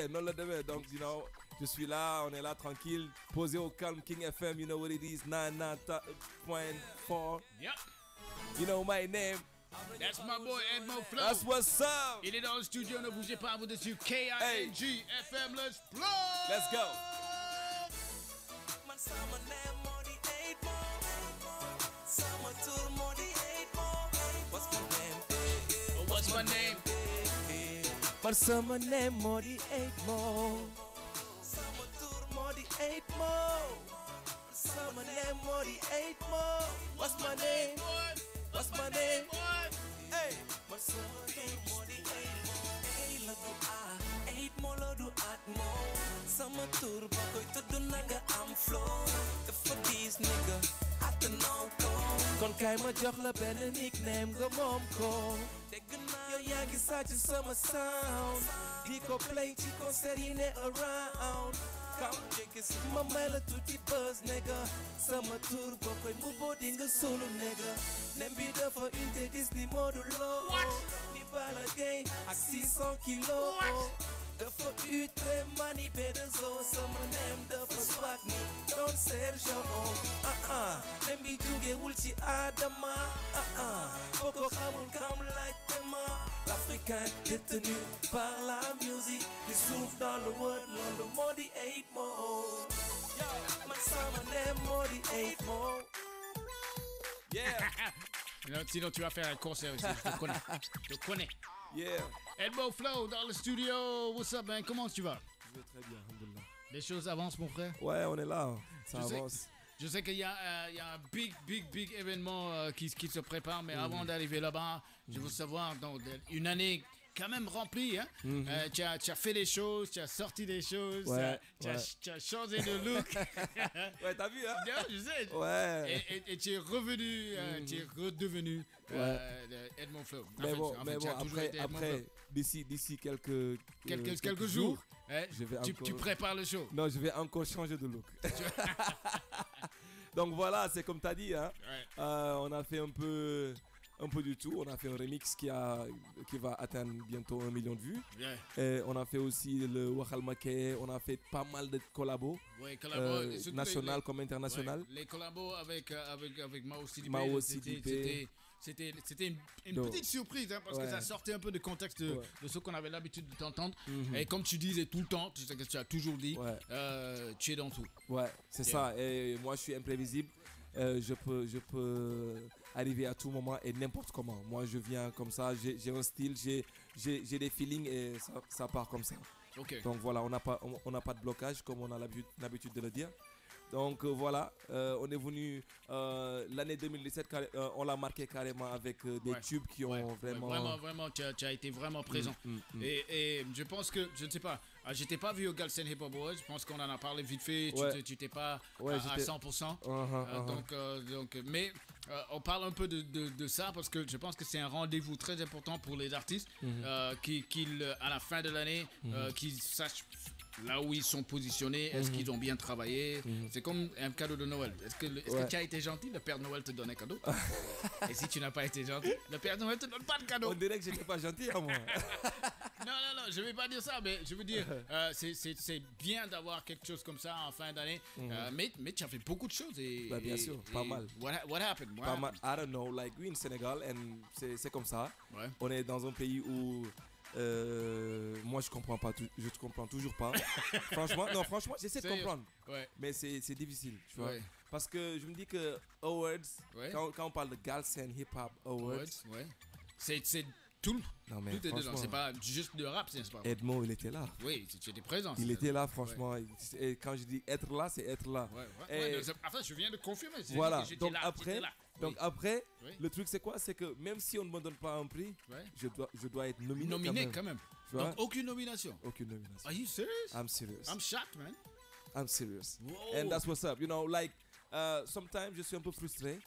non le demain. Donc, you know, je suis là, on est là tranquille, posé au calme. King FM, you know what it is, 99.4. Yep. You know my name. That's my boy Edmo Flow. That's what's up. Il est dans le studio, ne bougez pas, vous dessus. KING FM, let's blow. Let's go. What's my name? But summer name more the 8 more. Summer tour more the 8 more. Summer name more the 8 more. What's my name? What's my name? Hey, but summer name more the 8 more. Hey, lagu A, 8 more lagu at more. Summer tour bakoy todo naga am flow. The fuck these nigga at the no go. Kon kay ma jox la ben nickname ga mom ko. Yo yaa ngi sàcc sama sound di ko play ci concert yi ne around kam jege si ma may la tuuti buzz nigga sama tour boo koy mbubboo di nga solo nigga nem bi dafa unité Disney modulo ni Balla Gaye ak 600 kilos dafa utre mani bedezo sama nem dafa swag ni Don Sergio nem bi jugewul ci Adama boo ko xamul kam laaj l'Africain détenu par la musique qui souffle dans le world, le monde 8 more. My summer name more 8 more. Yeah. Sinon, tu vas faire un concert ici, je te connais. Je te connais. Yeah. Edmo Flow dans le studio. What's up, man? Comment tu vas? Je vais très bien, alhamdoulilah. Les choses avancent, mon frère? Ouais, on est là. Ça avance. Je sais qu'il y a un big événement qui se prépare, mais avant d'arriver là-bas, je veux savoir, donc, une année quand même remplie, hein? Tu as fait des choses, tu as sorti des choses, tu as changé de look. Ouais, t'as vu, hein? Je sais. Ouais. Et tu es revenu, tu es redevenu Edmo Flow. Mais bon, après d'ici quelques jours, tu prépares le show. Non, je vais encore changer de look. Donc voilà, c'est comme tu as dit, hein. On a fait un peu du tout. On a fait un remix qui va atteindre bientôt 1 million de vues. Et on a fait aussi le Wakal Make. On a fait pas mal de collabos, national comme international. Les collabos avec Mao Sidibé. C'était une petite surprise, hein, parce que ça sortait un peu du contexte de ce qu'on avait l'habitude de t'entendre. Et comme tu disais tout le temps, tu sais que tu as toujours dit, tu es dans tout. Ouais, c'est ça. Et moi, je suis imprévisible. Je peux arriver à tout moment et n'importe comment. Moi, je viens comme ça. J'ai un style, j'ai des feelings et ça part comme ça. Okay. Donc voilà, on n'a pas de blocage comme on a l'habitude de le dire. Donc voilà, on est venu l'année 2017, on l'a marqué carrément avec des tubes qui ont vraiment, tu as été vraiment présent. Et je pense que, je ne sais pas, je t'ai pas vu au Galsen Hip Hop Awards, je pense qu'on en a parlé vite fait, tu t'es pas à 100%. Donc, mais on parle un peu de ça parce que je pense que c'est un rendez-vous très important pour les artistes qu'ils, à la fin de l'année, qu'ils sachent là où ils sont positionnés, est-ce qu'ils ont bien travaillé. C'est comme un cadeau de Noël. Est-ce que tu as été gentil, le Père Noël te donne un cadeau. Et si tu n'as pas été gentil, le Père Noël te donne pas de cadeau. On dirait que j'étais pas gentil à moi. Non, je vais pas dire ça, mais je veux dire, c'est bien d'avoir quelque chose comme ça en fin d'année. Mais tu as fait beaucoup de choses. Bien sûr, pas mal. What happened? Pas mal. I don't know, like we in Sénégal, and c'est comme ça. On est dans un pays où moi je comprends toujours pas. franchement j'essaie de comprendre, mais c'est difficile, tu vois, parce que je me dis que awards, quand on parle de Galsen Hip Hop Awards, c'est tout. Non, mais tout est dedans, c'est pas juste de rap, c'est pas. Edmo, il était là. Oui, tu étais présent. Il était là, franchement. Et quand je dis être là, c'est être là. Enfin, je viens de confirmer. Voilà. Donc après, le truc c'est quoi? C'est que même si on ne me donne pas un prix, je dois être nominé quand même. Donc aucune nomination. Are you serious? I'm serious. I'm shocked, man. I'm serious. Whoa. And that's what's up. You know, like. Sometimes je suis un peu frustré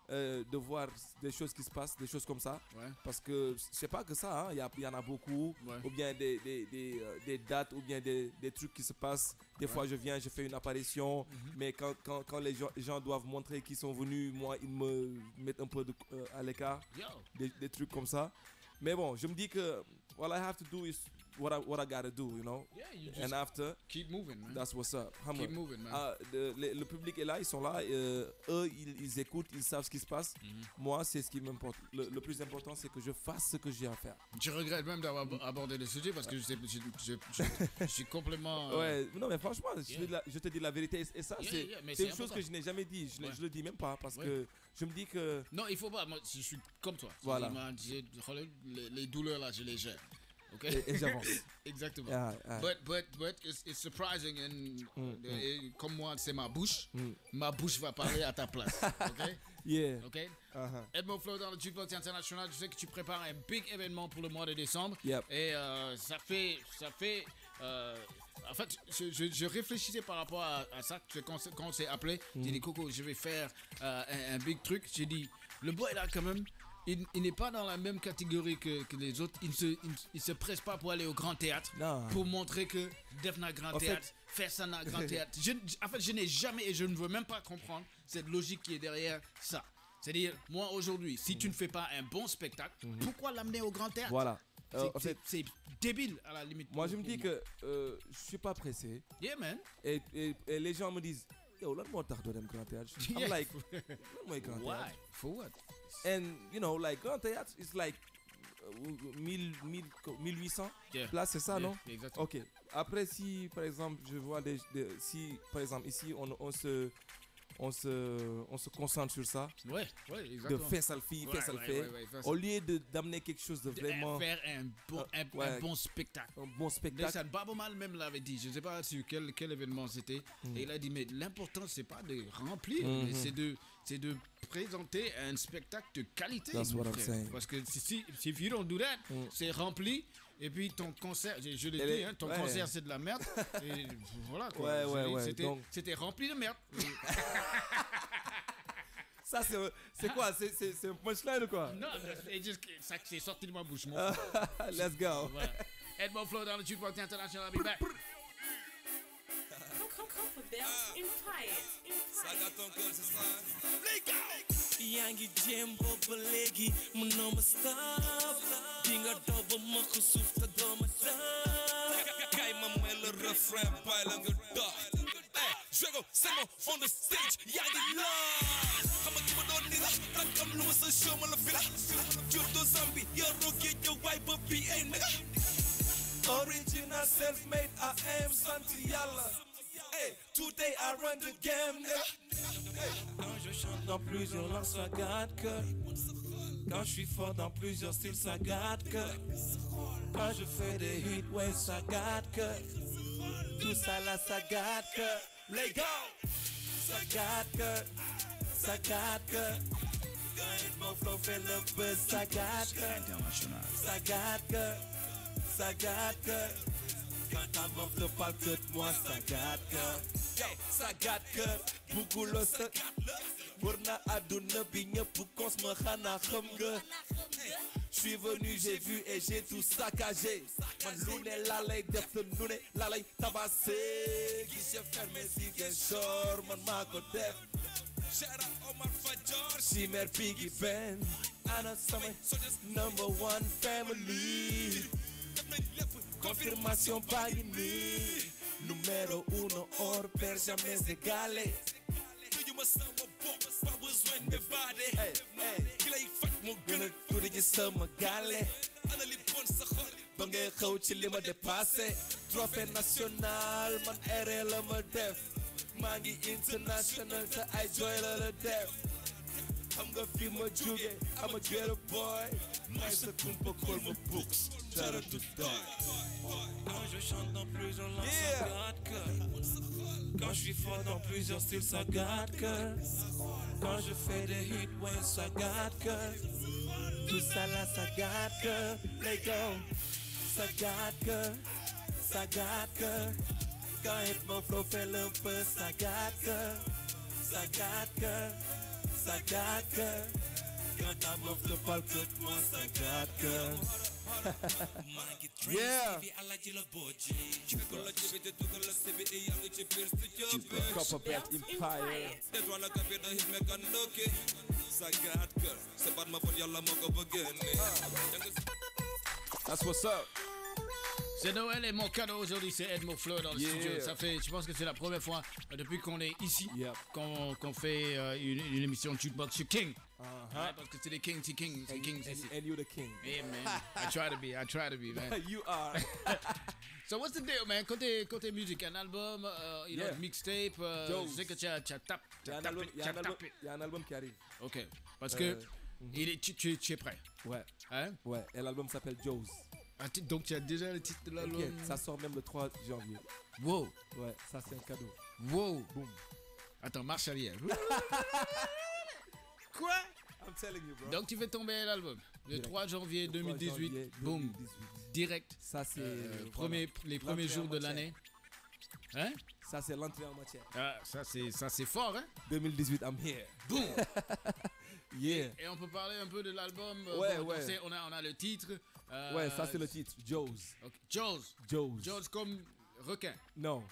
de voir des choses qui se passent, des choses comme ça, parce que c'est pas que ça, hein. Il y en a beaucoup, ou bien des dates, ou bien des trucs qui se passent. Des fois je viens, je fais une apparition, mais quand les gens doivent montrer qu'ils sont venus, moi ils me mettent un peu à l'écart, des trucs comme ça. Mais bon, je me dis que all I have to do is what I gotta do, you know. Yeah, you just and after, keep moving, man. That's what's up. Keep moving, man. Le public est là, ils sont là. Eux, ils écoutent, ils savent ce qui se passe. Moi, c'est ce qui m'importe. Le plus important, c'est que je fasse ce que j'ai à faire. Je regrette même d'avoir abordé le sujet parce que je suis complètement. Ouais, non, mais franchement, je te dis la vérité. Et ça, c'est une chose que je n'ai jamais dit. Je le dis même pas parce que je me dis que. Non, il faut pas. Moi, je suis comme toi. Voilà. Les douleurs là, je les gère. Okay? Et j'avance. Exactement. But it's surprising et comme moi, c'est ma bouche. Ma bouche va parler à ta place. OK? Yeah. OK? Edmo Flow dans le Jukebox International. Je sais que tu prépares un big événement pour le mois de décembre. Yep. Et ça fait en fait, je réfléchissais par rapport à ça quand on s'est appelé. J'ai dit, Coco, je vais faire un big truc. J'ai dit, le boy là, quand même, il n'est pas dans la même catégorie que les autres. Il se presse pas pour aller au Grand Théâtre pour montrer que Defna Grand Théâtre, faire ça dans Grand Théâtre. En fait, je n'ai jamais et je ne veux même pas comprendre cette logique qui est derrière ça. C'est-à-dire, moi aujourd'hui, si tu ne fais pas un bon spectacle, pourquoi l'amener au Grand Théâtre? Voilà. C'est débile à la limite. Moi, je me dis que je suis pas pressé. Yeah, man. Et les gens me disent, yo, let-moi t'arrêter dans le Grand Théâtre. I'm like, let-moi Grand Théâtre. Why? For what? And, you know, like, Grand Théâtre, it's like 1800 places, c'est ça, non? Exactement. Ok. Après, si, par exemple, je vois si, par exemple, ici, on se concentre sur ça. Ouais, exactement. De faire ça le fait. Au lieu d'amener quelque chose de vraiment. Faire un bon spectacle. Un bon spectacle. Babo Mal même l'avait dit. Je ne sais pas sur quel événement c'était. Et il a dit, mais l'important, c'est pas de remplir, mais c'est de présenter un spectacle de qualité. That's what I'm saying. Parce que si you don't do that, c'est rempli. Et puis ton concert, je l'ai dit, hein, ton concert c'est de la merde. Et voilà quoi. C'était rempli de merde. Ça c'est quoi? C'est un punchline ou quoi? Non, c'est sorti de ma bouche. Let's go. Voilà. Edmo Flow dans le Jukebox International. I'll be back. yaa ngi jéem boobu léegi mënoo ma stop di nga daw ba ma ko suuf te doo ma dab kay ma may le refrain bàyyi la nga dox Jogo Semo on the stage yaa ngi laa xam nga ki ma doon ni la tànkam lu ma sa show ma la fi la juddu Zambi yoroo géej ja waay ba bi ay nega original self-made I am sant yàlla. Today I run the game, Quand je chante dans plusieurs langues, ça gâte que. Quand je suis fort dans plusieurs styles, ça gâte que. Quand je fais des hits, ouais, ça gâte que. Tout ça là, ça gâte que. Let's go! Ça gâte que. Ça gâte que. Quand mon flow fait le buzz, ça gâte que. Ça gâte que. Ça gâte que. Quand ta meuf te parle que de moi, ça gâte que. Ça gâte que. Beaucoup le se. Burna aduna bi ñepp kos ma xana xam nga. J'suis venu, j'ai vu et j'ai tout saccagé. Man lu ne la lay def te nu ne la lay tabassé. Guichet fermé si Ziguinchor, man maa ko def. Shout out Omar Fajor, si mer Biggie Ben. Ana sama number one family. Confirmation baa ngi nii. Numéro uno hors pair jamais égalé. Pas besoin de vader. Ki lay faj moo gën a tuuti ci sama gale. ana li bon sa xol ba ngay xew ci li ma dépassé. Trophée national man ere la ma def. maa ngi international te ay joy la def. xam nga fi ma jóge I'm a ghetto boy. may sa kumpa call ma books. Shout out to Quand je chante dans plusieurs langues, ça gâte que. Quand je suis fort dans plusieurs styles, ça gâte que. Quand je fais des hits, ouais, ça gâte que. Tout ça là, ça gâte que. Let's go. Ça gâte que. Ça gâte que. Quand Edmo Flow fait le peu, ça gâte que. Ça gâte que. Ça gâte que. Quand ta meuf te parle que de moi, ça gâte que. Yeah. Copperbelt Empire. That's what's up. C'est Noël et mon cadeau aujourd'hui, c'est Edmo Flow dans le studio. Ça fait, je pense que c'est la première fois depuis qu'on est ici qu'on fait une émission de Jukebox sur King. Ouais, parce que c'est les Kings, c'est Kings ici. And you're the king. Yeah, man. I try to be, man. You are. So what's the deal, man? Côté musique, un album, mixtape, je sais que tu as tapé. Il y a un album qui arrive. Ok, parce que tu es prêt. Ouais. Hein? Ouais, et l'album s'appelle Joe's. Ah, donc tu as déjà le titre de l'album? Ça sort même le 3 janvier. Wow. Ouais, ça c'est un cadeau. Wow. Boom. Attends, marche arrière. Quoi? I'm telling you, bro. Donc tu fais tomber l'album. Le 3 janvier 2018. Boom. Direct. Ça c'est les premiers jours de l'année. Hein? Ça c'est l'entrée en matière. Ah, ça c'est fort, hein? 2018, I'm here. Boom. Yeah. Et on peut parler un peu de l'album. Ouais. On a le titre. Ouais, ça c'est le titre. Joe's. Okay. Joe's comme requin. Non.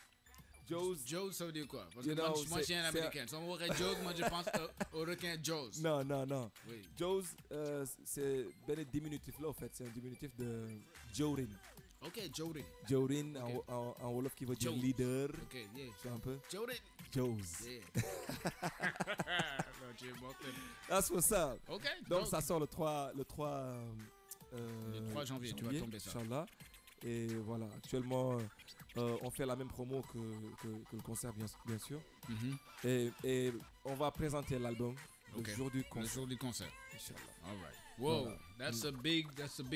Joe's, ça veut dire quoi? Parce que moi, je suis un américain. Si on aurait Joe's, moi, je pense au requin Joe's. Non. Oui. Joe's, c'est ben diminutif là, en fait. C'est un diminutif de Jorin. Ok, Jorin. Jorin, en Wolof qui veut dire leader. Ok, yeah. Tu vois un peu? Jorin. Joe's. Yeah. That's what's up. Ok. Donc ça sort le 3 janvier, tu vas tomber ça. Inch'Allah. Et voilà, actuellement, on fait la même promo que le concert, bien sûr. Mm-hmm. Et on va présenter l'album le jour du concert. Le jour du concert. Inch'Allah. All right. Wow, voilà. that's a big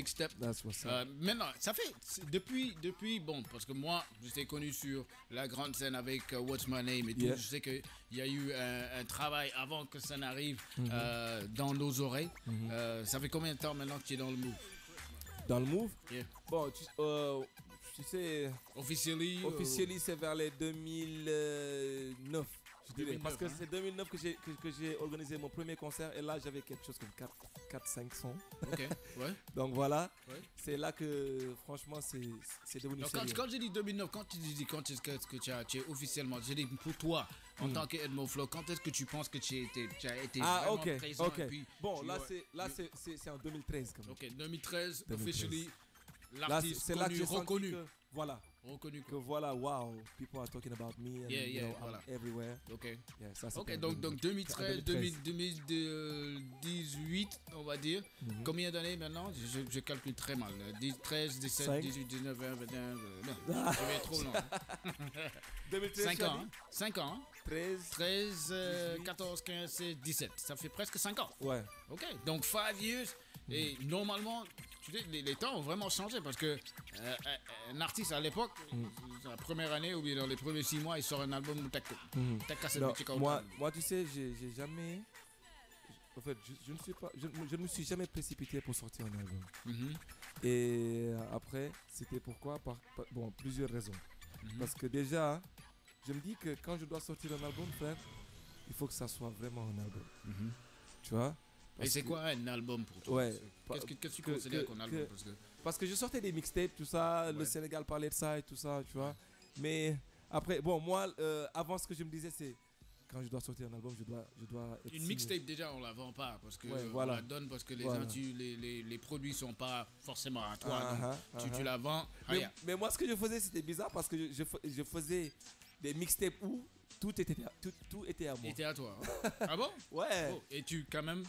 step. That's what's up. Maintenant, ça fait depuis bon, parce que moi, je t'ai connu sur la grande scène avec What's My Name et tout. Je sais qu'il y a eu un travail avant que ça n'arrive dans nos oreilles. Ça fait combien de temps maintenant que tu es dans le move? Dans le move? Yeah. Bon, tu sais... Officially, c'est vers les 2009. Je dirais, parce que c'est 2009 que j'ai organisé mon premier concert et là j'avais quelque chose comme 4-5 sons. Ok, ouais. Donc voilà, ouais. C'est là que franchement c'est devenu sérieux. Quand je dis 2009, quand est-ce que tu es officiellement, je dis pour toi, en tant qu'Edmo Flow, quand est-ce que tu penses que tu as été vraiment présent? Ok. Et puis, bon, c'est en 2013 quand même. Ok, 2013, officially, l'artiste c'est là que j'ai reconnu. Voilà. Reconnu que voilà, wow, people are talking about me and voilà. I'm everywhere. Ok. Yeah, ça, donc 2013, 2018, on va dire. Combien d'années maintenant? Je calcule très mal. 13, 17, 5. 18, 19, 20, 21. Non, je vais trop long. 2013, 5 ans. 5 ans. 13, 14, 15, 16, 17. Ça fait presque 5 ans. Ouais. Ok. Donc 5 years. Et normalement, tu sais, les temps ont vraiment changé parce que un artiste à l'époque, la première année ou bien dans les premiers 6 mois, il sort un album où t'as cassé le petit moi, tu sais, j'ai jamais. En fait, je ne me suis jamais précipité pour sortir un album. Et après, c'était pourquoi? Bon, plusieurs raisons. Parce que déjà, je me dis que quand je dois sortir un album, frère, il faut que ça soit vraiment un album. Tu vois? Et c'est quoi un album pour toi? Ouais. Qu'est-ce que tu considères comme album? Parce que je sortais des mixtapes, tout ça, le Sénégal parlait de ça et tout ça, tu vois. Mais après, bon, moi, avant, ce que je me disais, c'est quand je dois sortir un album, je dois être une mixtape, déjà, on la vend pas parce que on la donne parce que les produits sont pas forcément à toi. Tu la vends. Mais moi, ce que je faisais, c'était bizarre parce que je faisais des mixtapes où tout était à moi. Était à toi. Ah bon? Ouais. Oh, et tu, quand même,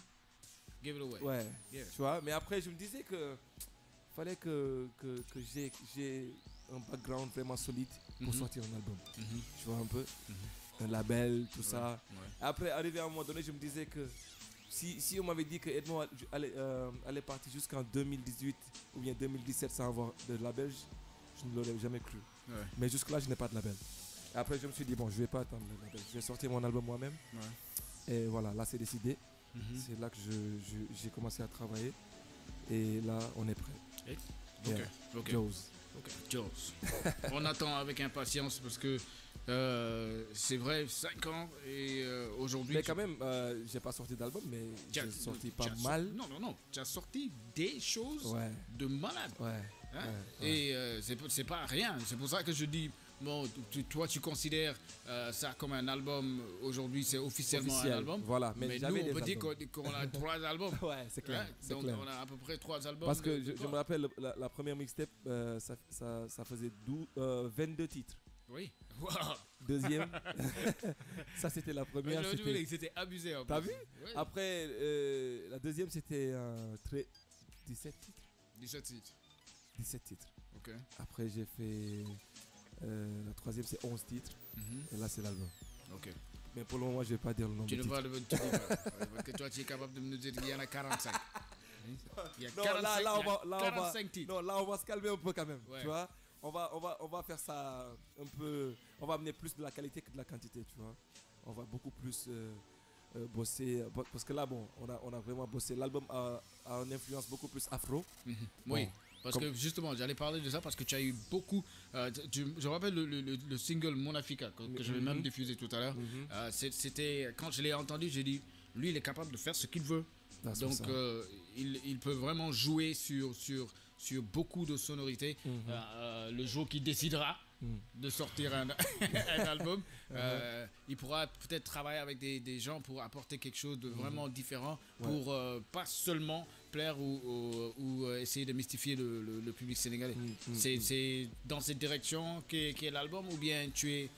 give it away. Ouais. Yeah. Tu vois, mais après, je me disais que fallait que j'ai un background vraiment solide pour sortir un album. Tu vois un peu? Un label, tout ça. Ouais. Après, arrivé à un moment donné, je me disais que si on m'avait dit que Edmo allait partir jusqu'en 2018 ou bien 2017 sans avoir de label, je ne l'aurais jamais cru. Ouais. Mais jusque-là, je n'ai pas de label. Après, je me suis dit, bon, je ne vais pas attendre le label. Je vais sortir mon album moi-même. Ouais. Et voilà, là, c'est décidé. C'est là que j'ai commencé à travailler. Et là, on est prêt. Ok. Joe's. On attend avec impatience parce que c'est vrai, 5 ans et aujourd'hui... Mais quand même, j'ai pas sorti d'album, mais j'ai sorti pas mal. Non. Tu as sorti des choses de malade. Ouais. Hein? Et c'est pas rien. C'est pour ça que je dis, bon, toi tu considères ça comme un album. Aujourd'hui, c'est officiellement un album. Voilà. Mais nous, on peut dire qu'on a 3 albums. Ouais, c'est clair. Hein? Donc on a à peu près 3 albums. Parce que je me rappelle, la première mixtape, ça faisait 22 titres. Oui. Wow. Deuxième, ça c'était la première. C'était abusé. T'as vu? Oui. Après, la deuxième c'était 17 titres. 17 titres. 17 titres. Ok. Après, j'ai fait. La troisième, c'est 11 titres. Et là, c'est l'album. Ok. Mais pour le moment, je ne vais pas dire le nombre de titres. Parce que toi, tu es capable de me dire qu'il y en a 45. Il y a 45 titres. Non, là, on va se calmer un peu quand même. Ouais. Tu vois, on va faire ça un peu. On va amener plus de la qualité que de la quantité, tu vois. On va beaucoup plus bosser. Parce que là, bon, on a vraiment bossé. L'album a une influence beaucoup plus afro. Oui. Bon. Parce que justement, j'allais parler de ça parce que tu as eu beaucoup. Je me rappelle le single Mon Africa que je vais même diffuser tout à l'heure. C'était quand je l'ai entendu, j'ai dit, lui, il est capable de faire ce qu'il veut. Donc, il peut vraiment jouer sur beaucoup de sonorités. Le jour qu'il décidera de sortir un album, il pourra peut-être travailler avec des gens pour apporter quelque chose de vraiment différent, pour pas seulement plaire ou essayer de mystifier le public sénégalais. C'est dans cette direction qu'est l'album, ou bien tu es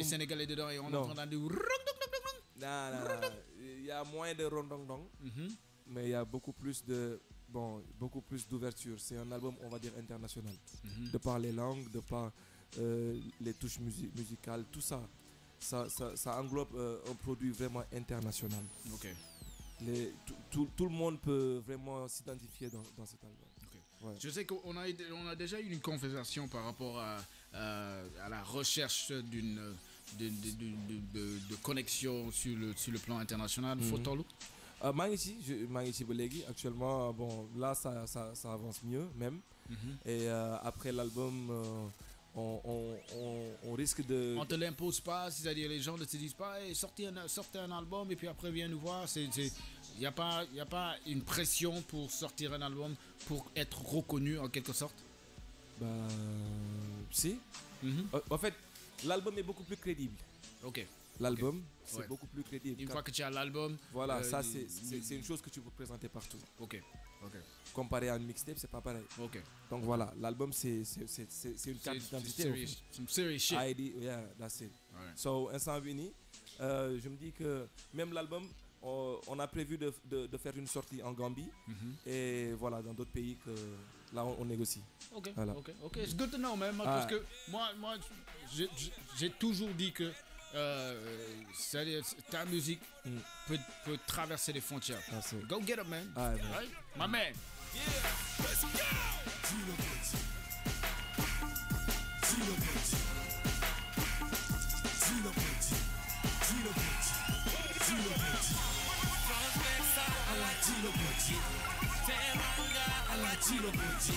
sénégalais dedans et on est en train de... Non. Il y a moins de rondong-dong, mais il y a beaucoup plus d'ouverture. C'est un album, on va dire, international. De par les langues, de par les touches musicales, tout ça. Ça englobe un produit vraiment international. Ok. Tout le monde peut vraiment s'identifier dans cet album. Okay. Ouais. Je sais qu'on a déjà eu une conversation par rapport à la recherche de connexion sur le plan international. Fotolu. maa ngi ci ba léegi actuellement. Bon, là ça avance mieux même. Et après l'album, on risque de... On te l'impose pas, c'est-à-dire les gens ne te disent pas hey, sortez un album et puis après viens nous voir. Il n'y a pas une pression pour sortir un album pour être reconnu en quelque sorte. Bah si. En fait, l'album est beaucoup plus crédible. Ok. L'album, c'est beaucoup plus crédible. Une fois que tu as l'album... Voilà, ça c'est une chose que tu peux présenter partout. Ok. Comparé à une mixtape, c'est pas pareil. Ok. Donc voilà, l'album c'est une carte d'identité. Some serious shit. ID, yeah, that's it. Right. So, instant vini, je me dis que même l'album, on a prévu de faire une sortie en Gambie et voilà, dans d'autres pays que là on négocie. Ok, voilà. ok, it's good to know, man. Parce que moi j'ai toujours dit que ta musique peut traverser les frontières. Go get it, man. Right? My man. Yeah, let's go. Transversa à la Gilo Boji, Teranga à la Gilo Boji,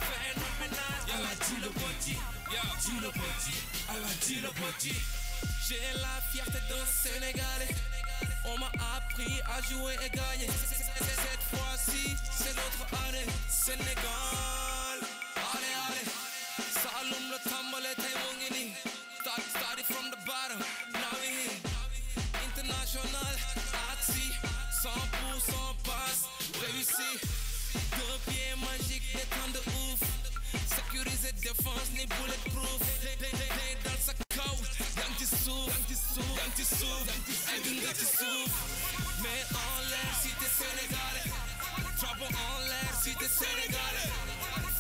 phénoménal à la Gilo Boji, Gilo Boji, à la Gilo Boji. J'ai la fierté d'un Sénégalais. On m'a appris à jouer et gagner. Cette fois-ci, c'est notre année. Sénégal. Allez, allez. Saloum le tambale taimongini. Started from the bottom. Now we here. International. Axi. 100% passe. Réussi. 2 pieds magiques. Des temps de ouf. Sécurisé défense ni bulletproof. Dans sa coat. Yang ci suuf. Egg nga ci suuf. Mais en l'air si t'es sénégalais. Drapeau en l'air si t'es sénégalais.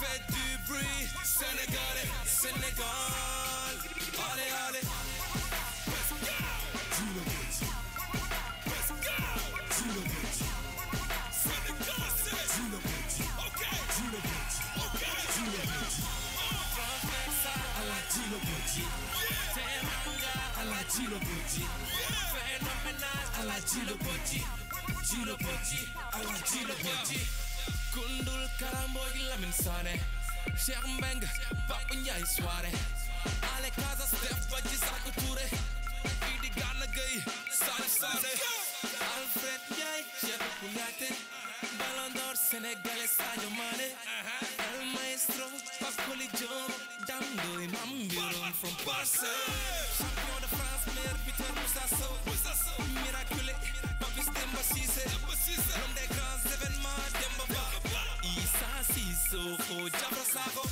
Fais du bruit sénégalais. Sénégal. Allez, allez. Let's go. Let's go. Sénégal c'est. Ok. Transversa à la Gilo Boji. Teranga à la Gilo Boji. Phénoménal à la Gilo Boji. Gilo Boji à la Gilo Boji. Kundul Karamboy Lamine Sané. Cheikh Mbeng Papa Ndiaye soirée. Ale Casa Steph Badji Sakou Touré. Idi Gana Gueye Salif Sané. Alfred Ndiaye Cheikh Kouyaté. Ballon d'or sénégalais Sadio Mané. El Maïs from Barça. Champion de France, meilleur buteur Moussa Sow. Miraculé, Papis Demba Cissé. L'homme des grands événements, Demba Ba. Issa Sissoko, Jabra Sakho.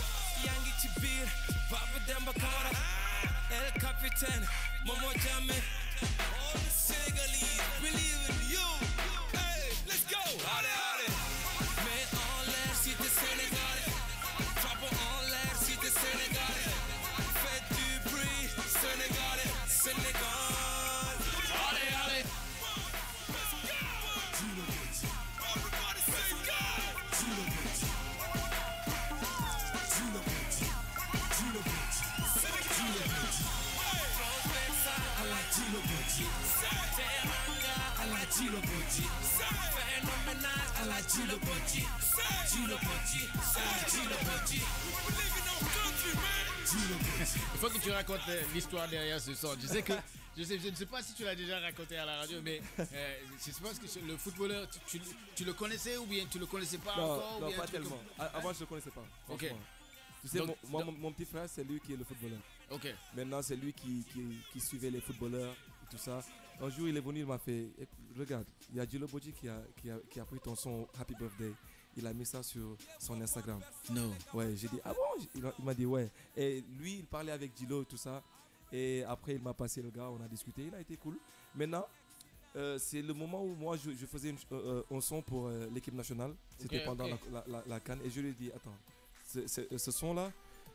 Yangi ci biir, Papa Demba Kara. El Capitaine, Momo Jammeh. All the Senegalese believe in you. Hey, let's go. Allez, allez. Mais en l'air si t'es Sénégalais. Drapeau en l'air si t'es Sénégalais. Faites du bruit, Sénégalais, Sénégal. Allez, allez. Everybody say go. Il faut que tu racontes l'histoire derrière ce son. Je ne sais pas si tu l'as déjà raconté à la radio, mais je pense que le footballeur, tu le connaissais ou bien tu le connaissais pas encore? Non, pas tellement. Avant, je ne le connaissais pas. Ok. Tu sais, mon petit frère, c'est lui qui est le footballeur. Ok. Maintenant, c'est lui qui suivait les footballeurs et tout ça. Un jour, il est venu, il m'a fait, regarde, il y a Djilo Bodji qui a pris ton son Happy Birthday. Il a mis ça sur son Instagram. Non. Ouais, j'ai dit, ah bon? Il m'a dit, ouais. Et lui, il parlait avec Djilo et tout ça. Et après, il m'a passé le gars, on a discuté, il a été cool. Maintenant, c'est le moment où moi, je faisais un son pour l'équipe nationale. C'était pendant la CAN. Et je lui ai dit, attends, ce son-là,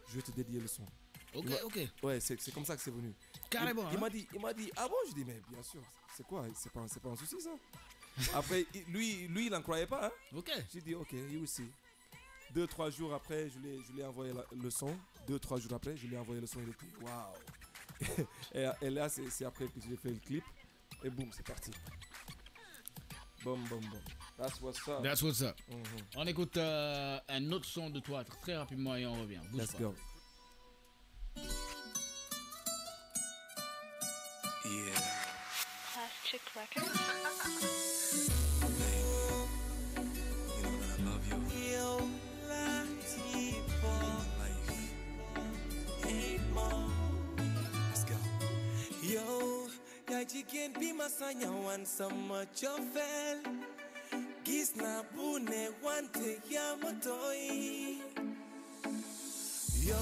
je vais te dédier le son. Ok. Ouais, c'est comme ça que c'est venu. Carrément. Il m'a dit, ah bon? Je dis, mais bien sûr, c'est quoi? C'est pas un souci ça. Après, lui, il n'en croyait pas. Hein? Ok. J'ai dit, ok, you will see. 2-3 jours après, je lui ai envoyé le son. 2-3 jours après, je lui ai envoyé le son. Il était, waouh. Et là, c'est après que j'ai fait le clip. Et boum, c'est parti. Boum. That's what's up. That's what's up. On écoute un autre son de toi très rapidement et on revient. Let's go. Yeah. Plastic Records. Babe, you know that I love you. Yo, la tipo, Life. ain't more. Let's go. Yo, ya jigéen bi ma sañawan sama cofeel. Gis na bu ne wante yaa ma tooy. Yo,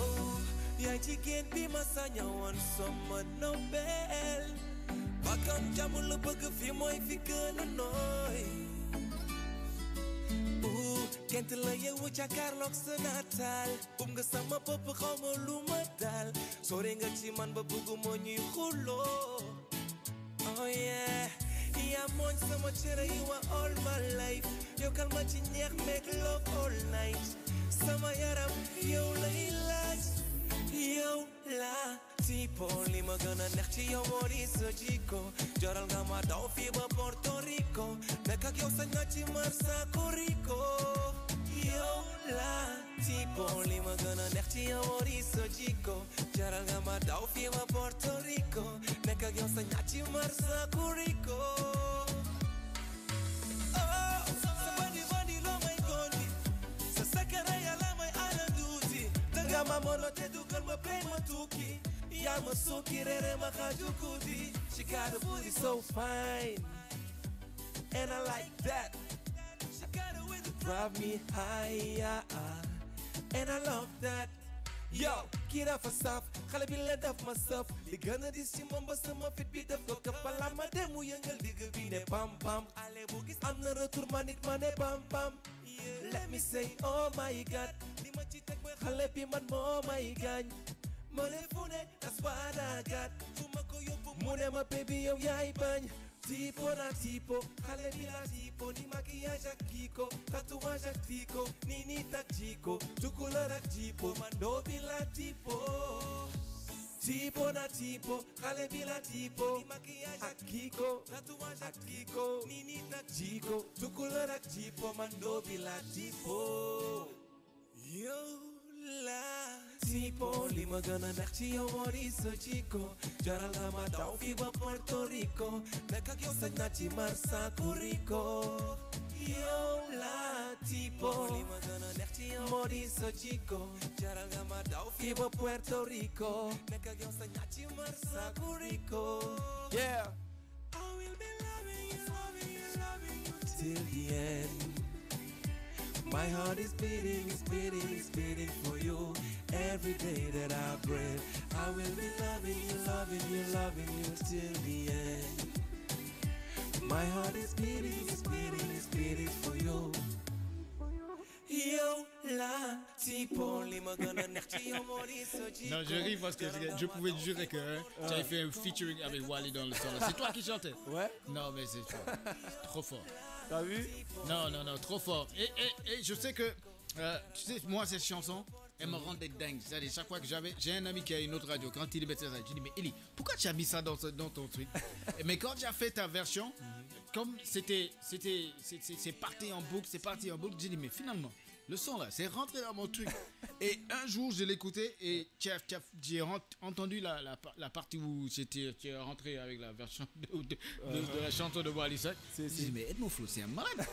ya jigéen bi ma sañawan sama nobel. Bakam jàmm la bëgg fi mooy fi gën a nooy. Gent la yeewu jàkkaarloog sa nataal. Nga sama bopp xaw ma lu ma dal. Sore nga ci man ba bëgguma ñuy xuloo. Oh yeah, yaa mooñ sama cere yi wa all my life. Yokkal ma ci ñeex meeg love all night. Sama yaram yow lay laaj. Yow la tipo li ma gën a neex ci yow moo di sa jikko. Jaral nga ma daw fii ba Porto Rico. Nekk ak yow sañ nga ci Marsaco Rico. Yow la tipo li ma gën a neex ci yow moo di sa jikko. Jaral nga ma daw fii ba Porto Rico. Nekk ak yow sañ nga ci Marsaco Rico. Oh, sa bandi loo may gondi. Sa sakara yàlla may ala duuti. Danga ma mono te dugal ma play ma tukki. Yaa ma sukki reere ma xaaju guddi. She got a booty so fine, and I like that. She got a way to drive me high, and I love that. Yo, kii dafa saf, xale bi la def ma saf. Li gën a dis ci moom ba sama fit bi def ko kapala ma dem mu yëngal digg bi ne bam bam. Ale bu gis am na retour ma nit ma ne bam bam. Let me say oh my god. Li ma ci teg mooy xale bi man moo may gaañ. Ma ne fu ne that's what I got. Fu ma ko yóbbu mu ne ma baby yow yaay bañ. Tipo na tipo, xale bi la tipo. Ni maquillage ak kiko, tatouage ak tiko. Ni nit ak jiko, tukulóor ak jipo. Man doo bi la tipo. Tipo na tipo, xale bi la tipo. Ni maquillage ak kiko, tatouage ak tiko. Ni nit ak jiko, tukulóor ak jipo. Man doo bi la tipo. Yo la tipo li ma gën a neex ci yow moo di sa jikko. Jaral nga ma daw fii ba Puerto Rico. Nekk ak yow sañ naa ci Marsaco Rico. Yo la tipo Modi sa chico Ibo Puerto Rico Rico. Yeah. I will be loving you till the end. My heart is beating for you. Every day that I breathe, I will be loving you till the end. My heart is beating for you. Yo, la tipo, non, je ris parce que je pouvais te jurer que tu avais fait un featuring avec Wally dans le son. C'est toi qui chantais? Ouais. Non, mais c'est trop fort. T'as vu? Non, trop fort. Et je sais que, tu sais, moi, cette chanson, elle me rendait dingue. C'est-à-dire, chaque fois que j'ai un ami qui a une autre radio, quand il mettait ça, je dis, mais Eli, pourquoi tu as mis ça dans ton truc? Mais quand tu as fait ta version, comme c'est parti en boucle, j'ai dit, mais finalement, le son là, c'est rentré dans mon truc. Et un jour, je l'écoutais et j'ai entendu la partie où tu es rentré avec la version de la chanson de Wally Seck. Je dis, mais Edmo Flow, c'est un malade.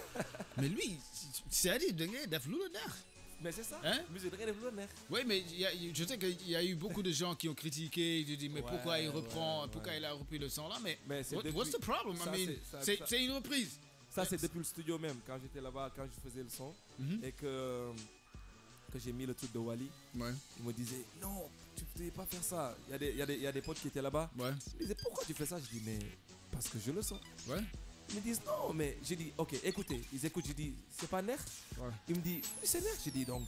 Mais lui, c'est-à-dire, Def Lunaner. Mais c'est ça, hein? Musique de Lunaner. Oui, mais je sais qu'il y a eu beaucoup de gens qui ont critiqué, ils disent, mais pourquoi il reprend, pourquoi il a repris le son là? Mais what's the problem? C'est une reprise. Ça, c'est depuis le studio même, quand j'étais là-bas, quand je faisais le son, et que j'ai mis le truc de Wally. Ouais. Ils me disaient, non, tu ne devais pas faire ça. Il y a des potes qui étaient là-bas. Ouais. Ils me disaient, pourquoi tu fais ça? Je dis, mais parce que je le sens. Ouais. Ils me disent, non, mais j'ai dit, ok, écoutez. Ils écoutent, je dis, c'est pas Nerf? Ouais. Ils me disent, oui, c'est Nerf. Je dis, donc,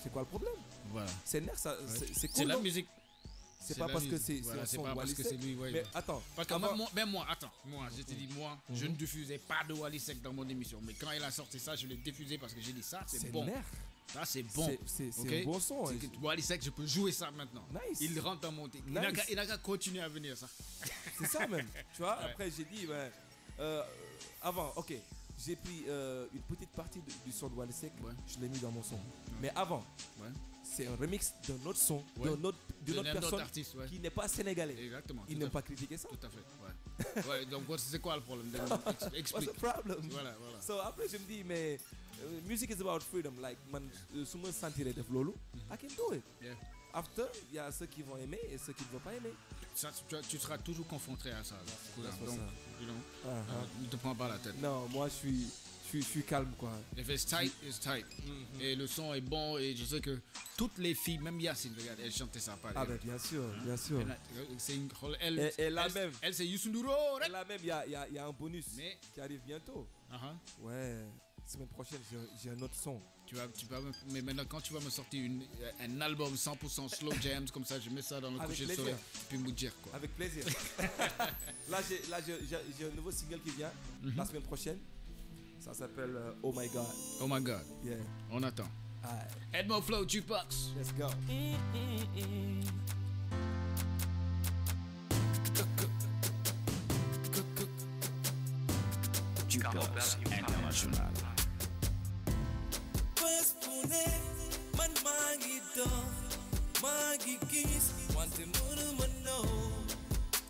c'est quoi le problème? Voilà. C'est Nerf, ça, c'est cool. C'est la musique. C'est pas parce que c'est son Wally Seck. Mais attends. Parce que moi, je te dis, je ne diffusais pas de Wally Seck dans mon émission. Mais quand il a sorti ça, je l'ai diffusé parce que j'ai dit, ça, c'est bon. Nerf. Ça, c'est bon. C'est un bon son. Wally Seck, je peux jouer ça maintenant. Nice. Il rentre dans mon truc. Il n'a qu'à continuer à venir, ça. C'est ça même. Tu vois, après, j'ai dit, avant, ok, j'ai pris une petite partie du son de Wally Seck, je l'ai mis dans mon son. Mais avant, c'est un remix d'un autre son, d'une autre personne artiste, qui n'est pas sénégalais. Exactement. Il n'aime pas critiquer ça. Tout à fait. Ouais. Donc, c'est quoi le problème? Explique. What's the problem? Voilà. So, après, je me dis, mais music is about freedom. Like, man, si je me sentirais de lolo, I can do it. Yeah. After, il y a ceux qui vont aimer et ceux qui ne vont pas aimer. Ça, tu seras toujours confronté à ça. Donc, ne te prends pas la tête. Non, moi, je suis calme, quoi. If it's tight, it's tight. Et le son est bon. Et je sais que toutes les filles, même Yacine, regarde, elle chantait ça. Ah, ben bien sûr. Elle, c'est Youssou N'Dour. Et là même, il y a un bonus qui arrive bientôt. Ouais, semaine prochaine, j'ai un autre son. Mais maintenant, quand tu vas me sortir un album 100% slow jams comme ça, je mets ça dans le coucher de soleil, puis me dire quoi. Avec plaisir. Là, j'ai un nouveau single qui vient la semaine prochaine. Ça s'appelle Oh My God. Oh My God. Yeah. On attend. Edmo Flow, Jukebox. Let's go. Jukebox International. Man mangi dox mangi gis wante mënuma know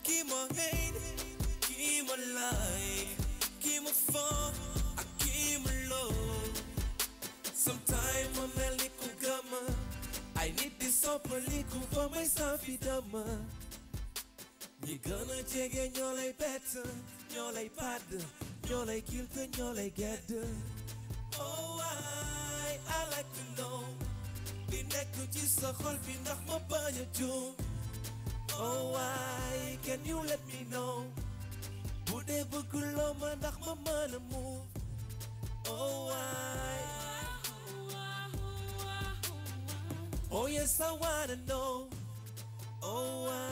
ki ma hate ki ma like ki ma fun ak ki ma love. Sometimes ma mel ni ku gama I need this soppali ku fa may safi dama. Ñi gën a jege ñoo lay bett ñoo lay padd ñoo lay kill te ñoo lay gedd. Oh I like to know li nekk ci sa xol bi ndax ma bañ a juum. Oh why can you let me know bu dee bëgg loo ma ndax ma mën a move. Oh why oh yes I wanna know. Oh why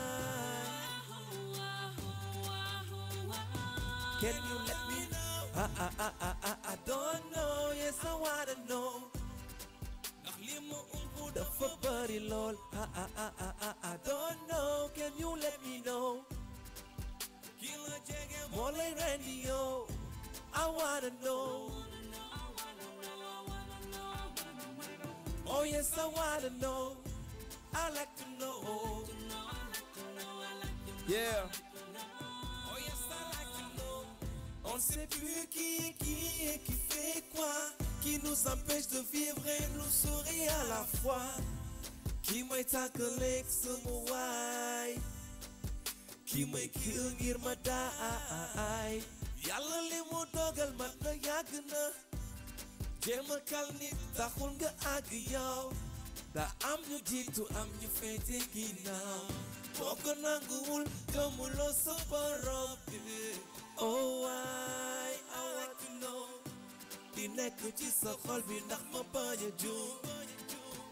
can you let me know? I don't know. Yes I wanna know. Dafa bari lool. I don't know. Can you let me know? More like Randy, yo. I wanna know. Oh yes, I wanna know. I like to know. Yeah. Oh yes, I like to know. Oh On sait plus qui et qui fait quoi, qui nous empêche de vivre et nous sourire à la fois. Qui may tàggaleeg sama waay, qui may kill ngir ma daay. Yàlla li mu dogal mat na yàgg na, jéem a kal nit taxul nga àgg yow. Da am ñu jiitu am ñu féete ginnaaw, boo ko nanguwul gëmuloo sa borom bi. Oh waay, I want to know di nekk ci sa xol bi ndax ma bañ a juum.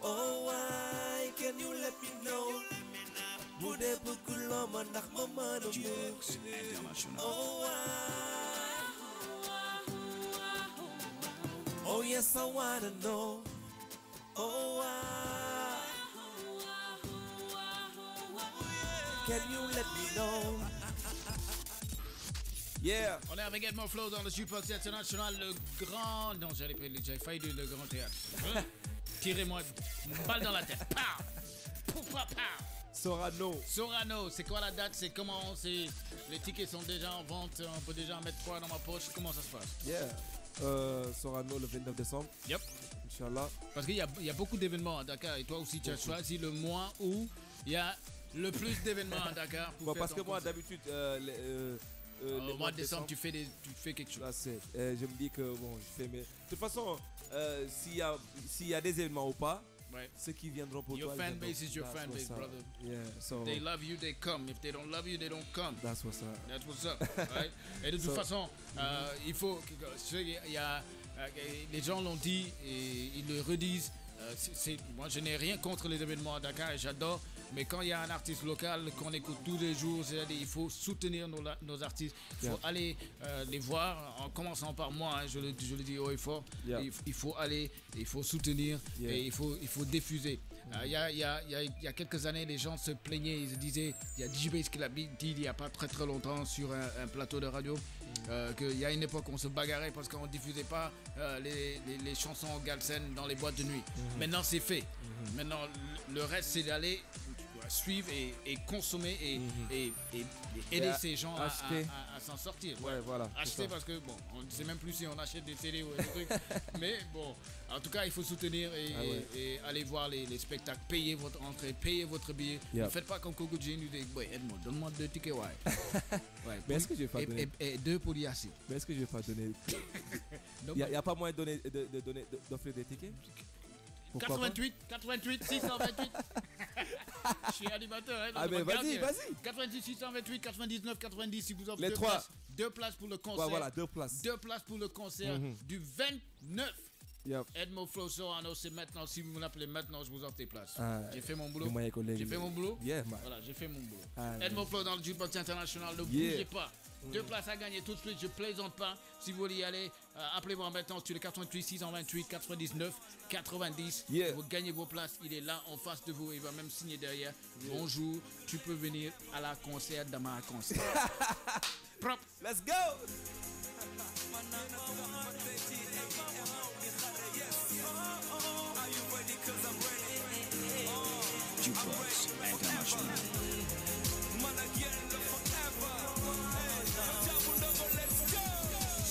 Oh why can you let me know bu dee bëgguloo ma ndax ma mën a muñ. Oh why, oh yes I wanna know. Oh why, can you let me know. Yeah. On est avec Edmo Flow dans le Jukebox International, le grand... Non, j'avais failli dire le grand théâtre. Hein? Tirez-moi une balle dans la tête. Pow! Pow, pow, pow. Sorano, c'est quoi la date? C'est comment? Les tickets sont déjà en vente. On peut déjà en mettre 3 dans ma poche. Comment ça se passe? Yeah. Sorano le 29 décembre. Yep. Inch'Allah. Parce qu'il y a beaucoup d'événements à Dakar. Et toi aussi, tu as choisi le mois où il y a le plus d'événements à Dakar. Parce que moi, d'habitude... au mois de décembre, tu fais quelque chose. Là, je me dis que bon, je fais mes... De toute façon, s'il y a des événements ou pas, right. Ceux qui viendront pour your toi... Your fan base is your fan base, brother. Yeah, so... They love you, they come. If they don't love you, they don't come. That's what's up. That's what's up, right? Et de toute façon, il faut... les gens l'ont dit et ils le redisent. Moi, je n'ai rien contre les événements à Dakar et j'adore. Mais quand il y a un artiste local qu'on écoute tous les jours, il faut soutenir nos artistes. Il faut aller les voir, en commençant par moi, hein, je le dis haut et fort. Il faut aller, il faut soutenir et il faut diffuser. Il y a quelques années, les gens se plaignaient, ils se disaient, il y a DJ Bass qui l'a dit il n'y a pas très longtemps sur un plateau de radio, qu'il y a une époque où on se bagarrait parce qu'on ne diffusait pas les chansons Galsen dans les boîtes de nuit. Maintenant c'est fait. Maintenant le reste c'est d'aller suivre et consommer et aider ces gens à s'en sortir. Ouais, voilà. Acheter parce que bon, on ne sait même plus si on achète des CD ou des trucs. Mais bon, en tout cas, il faut soutenir et aller voir les spectacles, payer votre entrée, payer votre billet. Ne faites pas comme Coco G nous dit, boy, Edmond, donne-moi 2 tickets, ouais. Mais est-ce que je vais pas donner et 2 pour Yassi. Mais est-ce que je vais pas donner Il n'y a pas moyen d'offrir des tickets? 88 628. Je suis animateur. Hein, mais vas-y. 88 628 99 90 si vous offrez les 3 places. 2 places pour le concert. Ouais, voilà, 2 places. 2 places pour le concert du 29. Yep. Edmo Flow Sorano, c'est maintenant. Si vous m'appelez maintenant, je vous offre des places. J'ai fait mon boulot. J'ai fait mon boulot. Yeah, voilà, j'ai fait mon boulot. Edmo Flow dans le Jukebox International. Ne bougez pas. 2 places à gagner tout de suite. Je plaisante pas. Si vous voulez y aller, appelez-moi maintenant sur le 88 628 99 90. Vous gagnez vos places. Il est là en face de vous. Il va même signer derrière. Bonjour. Tu peux venir à la concert dans ma concert. Propre. Let's go. Jukebox International.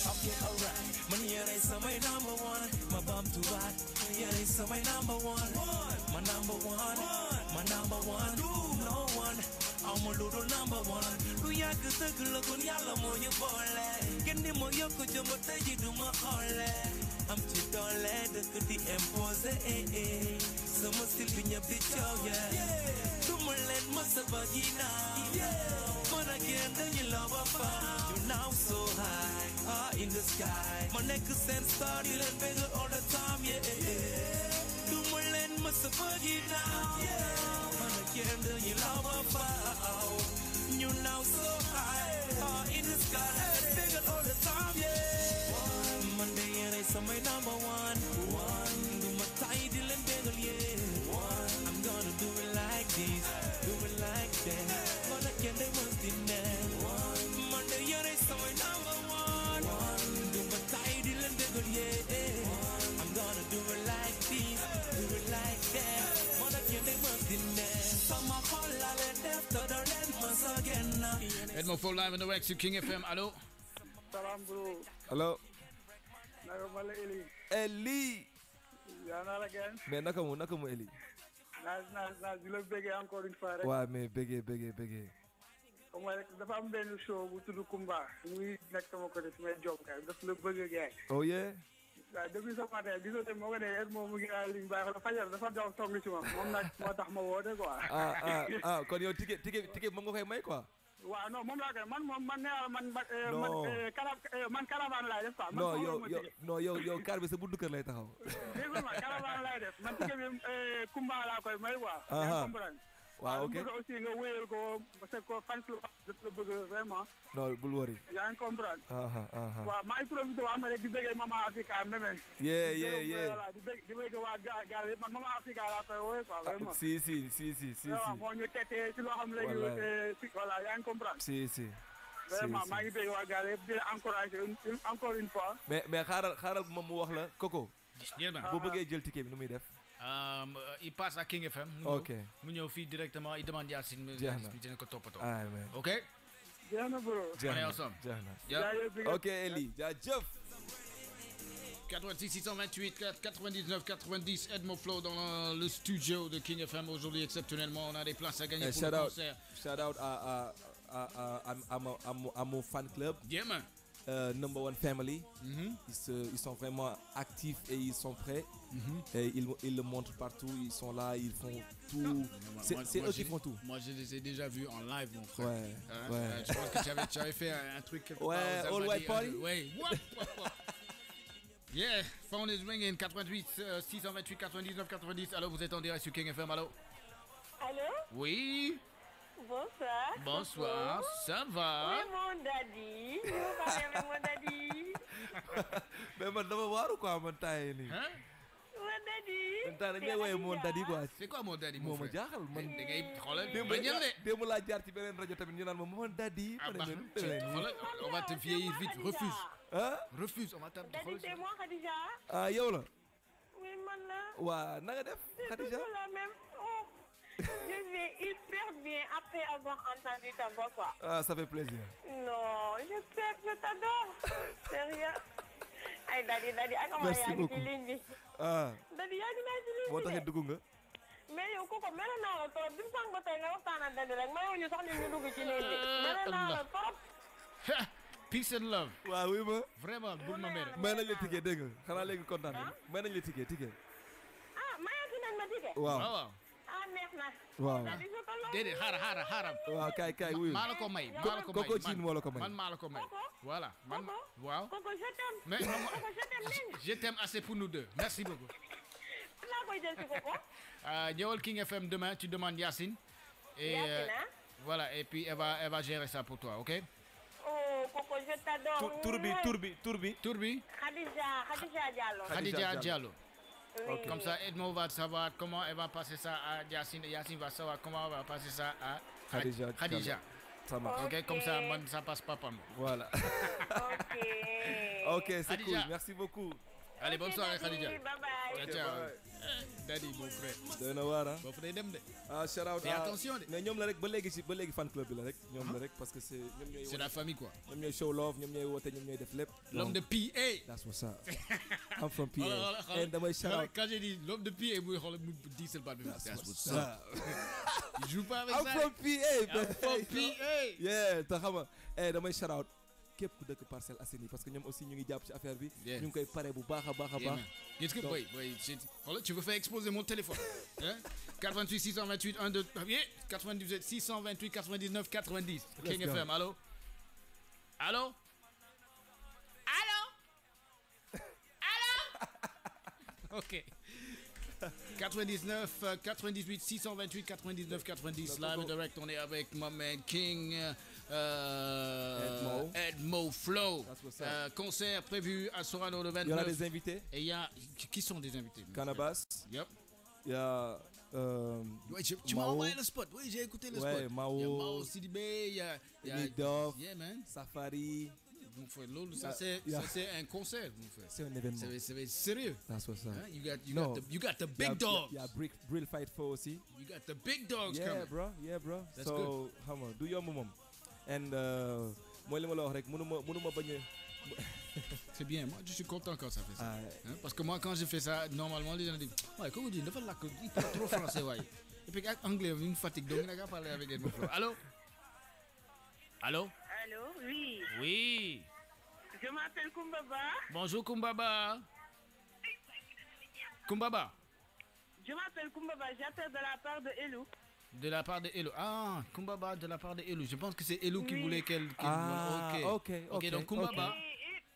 Okay, alright. Money is my number one. My bum to ride. Yeah, it's my number one. My number one. My number one. No one. I'm a little number one. Lu yak the look on yalla mo you bole. Kendi mo yoko jumbo taji do my hole. I'm chitole the could impose Some still be your bitch oh yeah. To my let myself vagina. But again then you love a you now so high in the sky. My neck is and started and bigger all the time yeah. To my let myself vagina. But again then you love a you now so high in the sky. Bigger all the time yeah. Monday and it's my number one. Do my title and bigger yeah. I'm gonna do it like this, do it like that. But again they must deny. Monday and it's my number one. Do my title and bigger yeah. I'm gonna do it like this, do it like that. But again they must deny. Some of all I let after the land once again. Edmo Flow live in the Rex, King FM, allô? Salam bro. Hello. Naka mala Eli. Eli. Yaa naa la gën. Mais naka mu Eli. Naa di la bëggee encore une fois rek. Ouais, mais bëggee. Comme rek dafa am benn show bu tudd Kumba. Muy nekk sama côté su may job kay daf la bëgg gaay. Oh yeah. waaw depuis ce matin gisoo te moo ko ne moom mu ngi naan ligne baax la fajar dafa daw song ci moom nag moo tax ma woote quoi. Kon yow ticket moom nga koy may quoi. waaw non moom laa koy man caravane laay def quoi. non yow car bi sa buntu kër lay taxaw. dégg nga caravane laay def man ticket bi Kumba laa koy may quoi. yaa comprendre. waaw ok bëgg aussi nga wéyal ko parce que fan club daf la bëgg vraiment. non bul wari. yaa ngi comprendre. waaw maa ngi profité waa ma rek di bëggee Mama Africa même. voilà di bëgg waa gaal yi man Mama Africa laa koy woowee quoi vraiment. si. waaw moo ñu tetee si loo xam ne léegi voilà yaa ngi comprendre. si. vraiment maa ngi bëgg waa gaal yëpp di la encourager encore une fois. mais xaaral moom mu wax la Coco. boo bëggee jël ticket bi nu muy def. Il passe à King FM. Ok. Mu ñëw fii directement il demande Yacine. dina ko toppatoo. Ok. jeex na bro. On est ensemble. Ok Eli jaajëf. 86 628 99 90 Edmo Flow dans le studio de King FM aujourd'hui exceptionnellement on a des places à gagner pour le concert. Shout out à mon fan club. Yeah man. Number One Family. Ils sont vraiment actifs et ils sont prêts. Et ils le montrent partout. Ils sont là, ils font tout. C'est eux qui font tout. Moi, je les ai déjà vus en live, mon frère. Ouais. Je pense que tu avais fait un truc quelque part. Ouais, All White Party. Ouais. Yeah, phone is ringing. 88 628 99 90. Allô, vous êtes en direct sur King FM. Allô. Allô. Oui. Bonsoir. Bonsoir, ça va? Oui, mon daddy. Vous parlez avec mon daddy. Mais man dama waaru quoi man taay nii. Hein? Mon daddy. Dañ may woowee mon daddy quoi. C'est quoi mon daddy moo ma jaaxal man. da ngay xoolal démb laa jaar ci beneen rajo tamit ñu naan ma mon daddy. On va te vieillir vite, refuse. Hein? Refuse, on va te Daddy, c'est moi, Khadija. Ah yow la. Oui, man la. Waa na nga def Khadija. C'est la même. Oh. Je vais hyper bien après avoir entendu ta voix, quoi. Ah, ça fait plaisir. Non, je t'adore. Sérieux. Ay, daddy, merci beaucoup. Daddy, yaa ngi naa ci ligne bi. moo taxit dugg nga. mais yow kooku mel naa la trop bi mu sànq ba tey nga waxtaan ak daddy rek mayoo ñu sax ñu dugg ci ligne bi. mel naa la trop. Peace and love. waaw oui ma. Vraiment bul ma mere. may nañ la ticket dégg nga xanaa léegi kontaan nañ. may nañ la ticket. Ah mayati nañ ma ticket. waaw. ah neex na. waaw. déedéet xaaral. waaw kaay wuyu. maa la ko may. Coco Jean moo la ko may. man maa la ko may. voilà man waaw. Coco je t'aime. mais Coco je t'aime. je t'aime assez pour nous deux. Merci beaucoup. laa koy jël ci Coco. ñëwal King FM demain tu demandes Yacine. Et Yacine voilà et puis elle va gérer ça pour toi, OK? Oh Coco je t'adore. Tur bi. Khadija Diallo. Oui. Comme ça Edmo va savoir comment elle va passer ça à Yacine. Yacine va savoir comment elle va passer ça à Khadija. Ça marche. OK, comme ça ça passe pas par moi. Voilà. OK, c'est Khadija. cool. Merci beaucoup. Allez, bonne soirée Khadija. Bye bye. Ciao. Daddy mon frère. doy na waar ah. Boo fa day dem de. Ah shout out. Mais attention de. mais ñoom la rek ba léegi fan club bi la rek. ñoom la rek parce que c'est ñoom ñooy. C'est la famille quoi. ñoom ñooy show love ñoom ñooy woote ñoom ñooy def lépp. L'homme de PA. That's what's up. I'm from PA. And damay shout out. Quand j'ai dit l'homme de PA muy xool mu diesel baat bi. That's what's up. Il joue pas avec ça. I'm from PA. I'm from PA. Yeah te xam nga damay shout out képp ku dëkk Parcelles Assainies parce que ñoom aussi ñu ngi jàpp ci affaire bi. ñu ngi koy pare bu baax a baax. Gis nga boy tu veux faire exploser mon téléphone. Hein? 88 628 12 98 628 99 90. King FM, allô? OK. 98 628 99 90 live direct, on est avec my man King Edmo Flow. Concert prévu à Sorano le 29. Il y aura des invités. Et il y a qui sont des invités? Cannabis. Yep. Il y a ouais, tu m'as envoyé le spot. Oui, j'ai écouté le spot. Il y a Mao Sidibé, il y a Dove, yeah, man. Safari. Ça c'est un concert, mon frère. C'est un événement. C'est sérieux. That's what's up. Hein? You got the big dogs. Il y a Brill Fight 4 aussi. You got the big dogs coming. Yeah, bro. That's so, xam nga do your mom. And mooy li ma la wax rek mënuma bañ a C'est bien, moi je suis content quand ça fait ça. Hein? Parce que moi quand je fais ça, normalement les gens disent ouais, comment dire, il parle trop français, ouais. Et puis avec anglais, une fatigue, donc il n'a qu'à parler avec Edmo Flow. Allô? Allô? Allô, oui. Oui. Je m'appelle Kumbaba. Bonjour Kumbaba. Kumbaba. Je m'appelle Kumbaba, j'appelle de la part de Elou. De la part de Elou. Ah, Kumbaba de la part de Elou. Je pense que c'est Elou qui voulait qu'elle... ok, donc Kumbaba...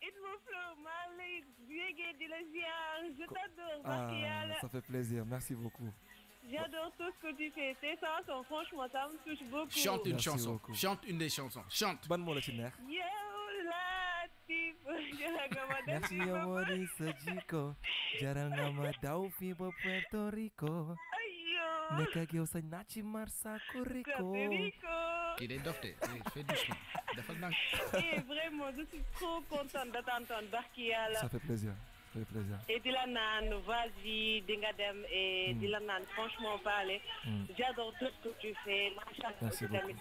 Edmo Flow, Malik, Diego de la je t'adore. Ça fait plaisir, merci beaucoup. J'adore tout ce que tu fais. Tes chansons, franchement, ça me touche beaucoup. Chante une chanson. Beaucoup. Chante une des chansons. Chante. Bonne mot, le chiner. Yo, Latif. Merci, Yomori Sajiko. Jarangama Daufi, Puerto Rico. Neka Gyo Nachi Marsa Kuriko. Il est dofté. Fais doucement. Et vraiment, je suis trop contente de t'entendre. Ça fait plaisir. Et Dylan, vas-y, Dingadem, et Dylan, franchement parler, j'adore tout ce que tu fais. Merci beaucoup.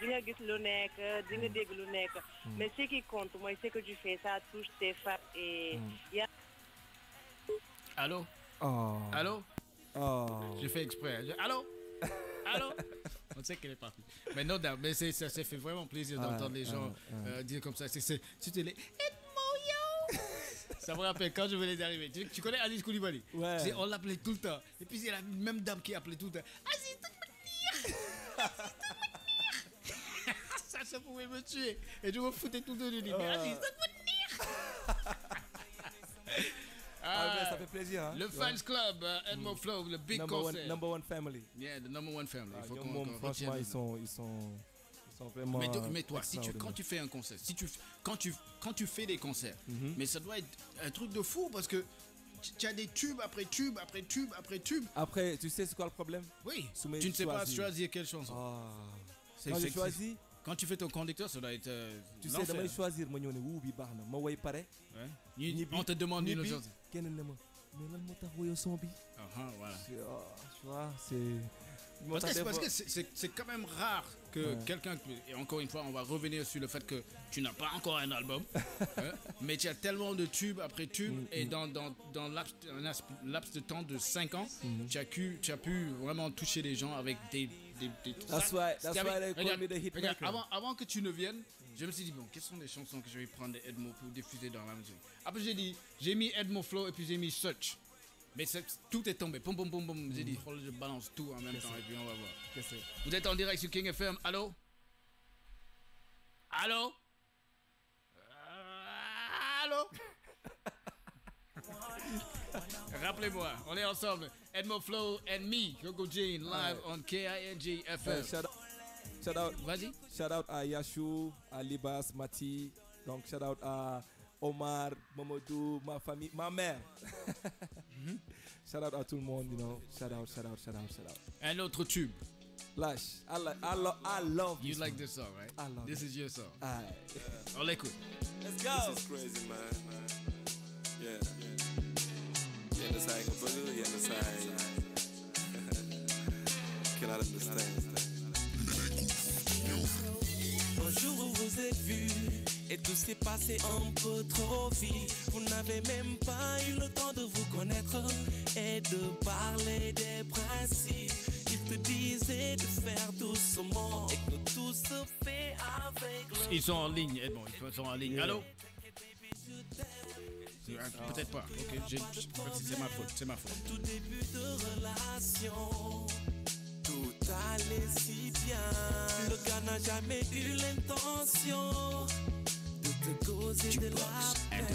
Mais ce qui compte, moi, ce que tu fais, ça touche tes fans. Et Allô? Allô? Je fais exprès. Allô? Allô? On sait qu'elle est partie. Mais non, mais ça fait vraiment plaisir d'entendre les gens dire comme ça. C'était les Edmo. Ça me rappelle quand je venais d'arriver. Tu connais Alice Koulibaly? Ouais. On l'appelait tout le temps. Et puis c'est la même dame qui appelait tout le temps. Aziz, ça pouvait me tuer. Et je me foutais tout le temps du lit. Aziz, ça fait plaisir. Hein? Le Fans Club, Edmo Flow, le big concert. Number one family. Yeah, the number one family. Il faut franchement, ils sont vraiment. Mais toi, quand tu fais un concert, quand tu fais des concerts, mais ça doit être un truc de fou parce que tu as des tubes après tubes après tubes après tubes. Après, tu sais c'est quoi le problème? Oui. Tu ne sais pas choisir quelle chanson. Quand j'ai choisi. Quand tu fais ton conducteur, ça doit être. Tu sais, damay choisir ma ñëw ne wuu bi baax na ma woy pare. On te demande une chose. Kenn ne ma mais lan moo tax woyoo son bi. Voilà. Tu vois, c'est. Parce que c'est quand même rare que quelqu'un, et encore une fois, on va revenir sur le fait que tu n'as pas encore un album, mais tu as tellement de tubes après tubes, et dans un laps de temps de 5 ans, tu as pu vraiment toucher les gens avec des That's why they call me the hitmaker. Avant que tu ne viennes, je me suis dit, bon, quelles sont les chansons que je vais prendre Edmo pour diffuser dans la musique. Après, j'ai mis Edmo Flow et puis j'ai mis Search. Mais tout est tombé. Pom, pom, pom, pom. J'ai dit, je balance tout en même temps et puis on va voir. Vous êtes en direct sur King FM. Allô? Allô? Allô? Rappelez-moi, on est ensemble. Edmo Flow and me, Coco Jean, live on KING FM. Shout out. Vas-y. Shout out à Yashou, à Libas, Mati. Donc shout out à Omar, Mamadou, ma famille, ma mère. Shout out à tout le monde, you know. Shout out. Un autre tube. Lash. I love you like this song, right? I love this is your song. On l'écoute. Let's go. This is crazy, man. Yeah. Yenn saa nga bëgg, yenn saa cannot understand. Un jour où vous êtes vus et tout s'est passé un peu trop vite. Vous n'avez même pas eu le temps de vous connaître et de parler des principes. Il te disait de faire doucement et que tout se fait avec le... Ils sont en ligne, Edmond, ils sont en ligne. Allô? Peut-être pas. Ok, c'est ma faute. Tout début de relation, tout allait si bien. Le gars n'a jamais eu l'intention de te causer de la peine.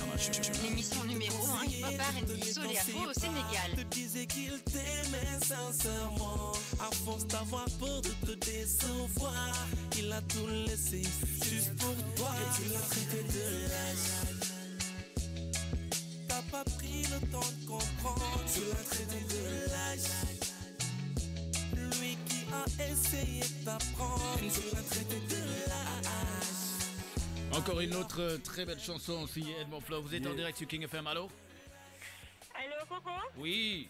L'émission numéro 1 hip-hop R&B Soul et Afro au Sénégal. Il te disait qu'il t'aimait sincèrement. À force d'avoir peur de te décevoir, il a tout laissé juste pour toi. Et tu l'as traité de lâche. T'as pas pris le temps de comprendre. Tu l'as traité de lâche. Lui qui a essayé d'apprendre. Tu l'as traité de lâche. Encore une autre très belle chanson aussi, Edmo Flow. Vous êtes en direct sur King FM, allô? Allô, Coco? Oui.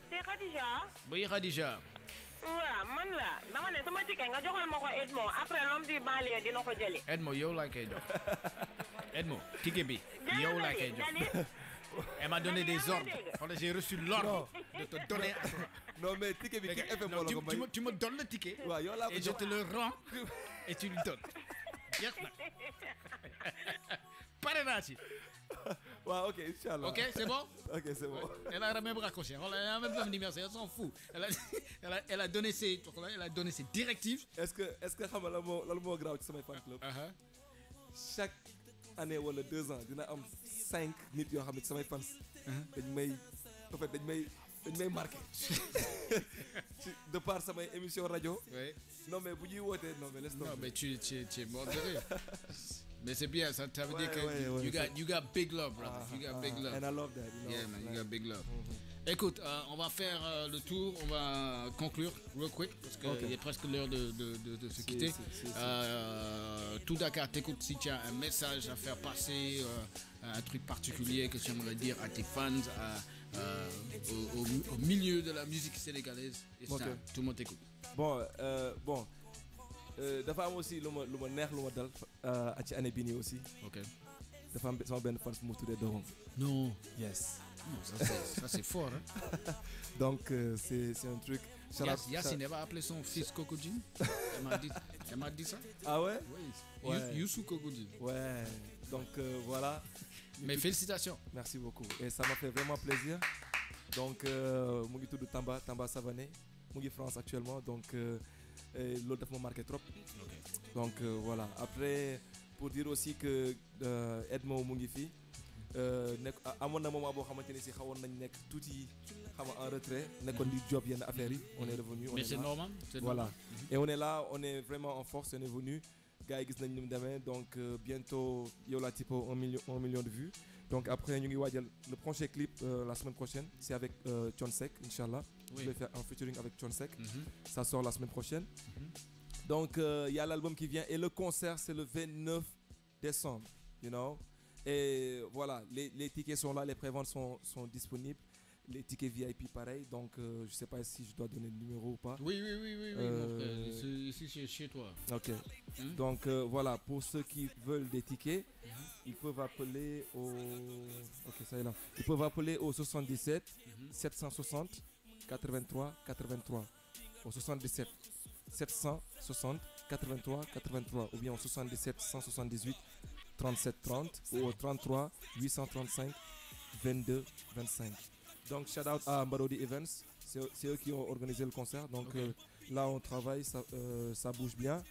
C'est Khadija? Oui, Khadija. waaw man la dama ne sama ticket nga joxal ma ko Edmo après l'homme du banlieue dina ko jëli. Edmo yow laa koy jox. Edmo, Tikebi, yo la elle m'a donné des ordres. J'ai reçu l'ordre de te donner à toi. Non, mais Tikebi, tu me donnes le ticket et je te le rends et tu lui donnes. Parenachi. Ouais, ok, Inch'Allah. Ok, c'est bon? Ok, c'est bon. Elle a même raccroché. Elle a même pas dit merci, elle s'en fout. Elle a donné ses directives. Est-ce que xam nga lan moo graaw ci samay fan club? Chaque année wala 2 ans dina am 5 nit yoo xam ne samay fans dañ may marqué de par samay émission radio. Oui. Non mais bu ñuy wootee non mais laisse tomber. Non mais tu es mort de rire. Mais c'est bien, ça veut dire que you got big love, brother. You got big love. And I love that. Yeah, man, you got big love. Écoute, on va faire le tour, on va conclure real quick parce qu'il est presque l'heure de se quitter. Tout Dakar t'écoute si tu as un message à faire passer, un truc particulier que tu aimerais dire à tes fans, au milieu de la musique sénégalaise. Et ça, tout le monde t'écoute. Bon. Dafa am aussi lu ma neex lu ma dal ci année bii nii aussi. Ok. Dafa am sama benn fan mu tuddee doomam. Non. Yes. Non, ça c'est fort, hein. Donc c'est un truc. Yassine va appeler son fils Kokodjin. Elle m'a dit ça. Ah ouais? Oui. Ouais. Youssou Kokodjin. Ouais. Donc voilà. Mais félicitations. Merci beaucoup. Et ça m'a fait vraiment plaisir. Donc mu ngi tudd Tamba Savané mu ngi France actuellement donc. L'autre daf ma marqué trop. Donc voilà. Après pour dire aussi que Edmo mu ngi fi nekk amoon na moment boo xamante ni si xawoon nañ nekk tuuti xam nga en retrait nekkoon di job yenn affaires yi. On est revenu. Mais c'est normal. Voilà. Et on est là, on est vraiment en force, on est venu. Gars yi gis nañ ni mu demee donc bientôt yow la typo 1 million de vues. Donc après ñu ngi waajal le prochain clip la semaine prochaine c'est avec Thione Seck Inch'Allah. Je vais faire un featuring avec Thione Seck. Ça sort la semaine prochaine. Donc il y a l'album qui vient et le concert c'est le 29 décembre, you know. Et voilà, les tickets sont là, les préventes sont disponibles. Les tickets VIP pareil, donc je sais pas si je dois donner le numéro ou pas. Oui, mon frère, ici c'est chez toi. Ok. Donc voilà, pour ceux qui veulent des tickets, ils peuvent appeler au. Ok, ça est là. Ils peuvent appeler au 77 760 83 83. Au 77 760 83 83 ou bien au 77 178 37 30 ou au 33 835 22 25. Donc shout out à Mbarodi Events, c'est eux qui ont organisé le concert. Donc là on travaille, ça bouge bien,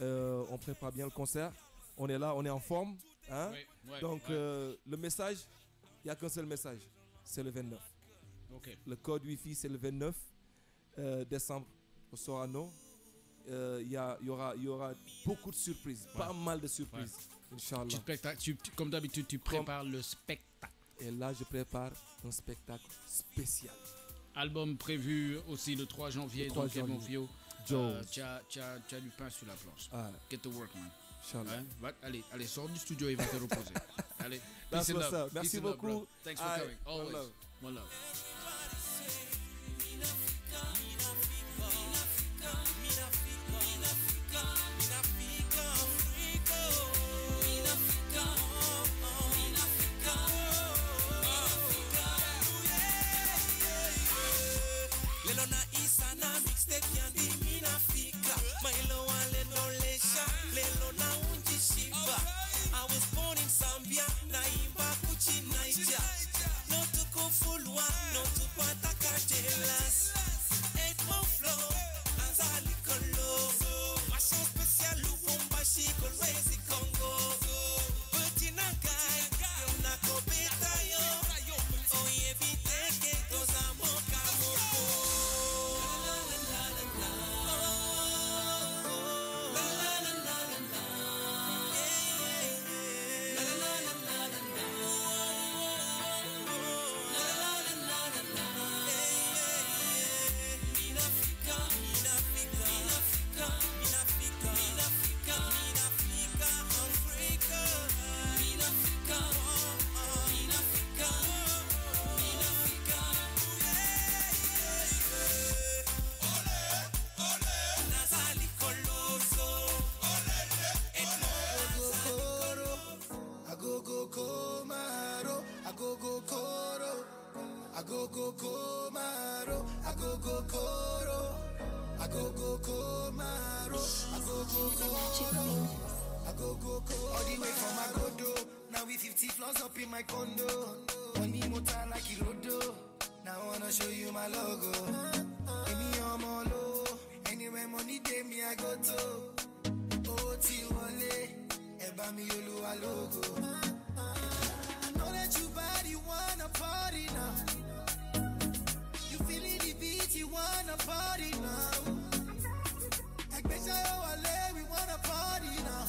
on prépare bien le concert. On est là, on est en forme, hein? Donc le message, il n'y a qu'un seul message, c'est le 29. Le code Wi-Fi c'est le 29 décembre au Sorano. Il y aura beaucoup de surprises, pas mal de surprises, Inch'Allah. Comme d'habitude, tu prépares le spectacle. Et là, je prépare un spectacle spécial. Album prévu aussi le 3 janvier. Donc, mon Fio, tu as du pain sur la planche. Get to work, man. Inch'Allah. Allez, sors du studio, il va te reposer. Allez, peace and love. Merci beaucoup. Thanks for coming. Always. One love. No to go full one, no go Komaro, I go Koro. I go Komaro, I go Koro. I go all the way from Agodo. Now we 50 floors up in my condo. Money motor like Irodo. Now I wanna show you my logo. Give me your molo. Anywhere money day me I go to. Oh Tiwale, Eba mi Oluwa logo. I know that you bad, you wanna party now. You feeling the beat, you wanna party now. We wanna party now.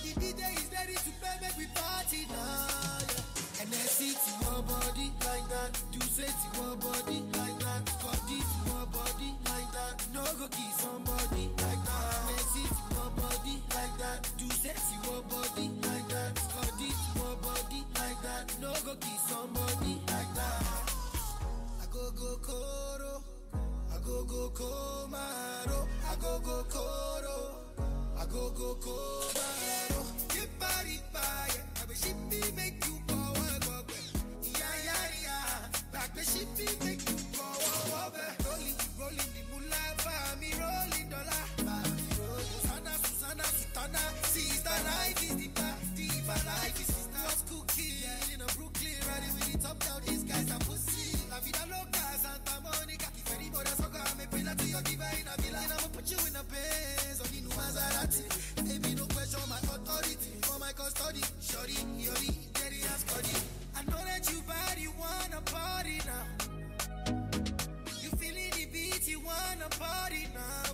The DJ is ready to play, make we party now. Yeah. And then see to your body like that. Do say to your body like that. Body to your body like that. No go kiss somebody like that. And then see to your body like that. Do say to your body like that. Body to your body like that. No go kiss somebody like that. I go Koro. I go Komaro, I go Koro, I go Komaro. Get body fire, I be shippy make you go over. Yeah. Back the shippy make you go over. Rolling the moolah, for me rolling dollar. Susanna, Sutana, sister life is the life is sister. What's cooking in a Brooklyn, riding with the top down. These guys are pussy. La vida loca, Santa Monica. If anybody me pillar to your divine villa. And I'ma put you in a Benz or the new Maserati. Baby, no question my authority for my custody. Shorty, yori, daddy and scotty. I know that you bad, you wanna party now. You feeling the beat, you wanna party now.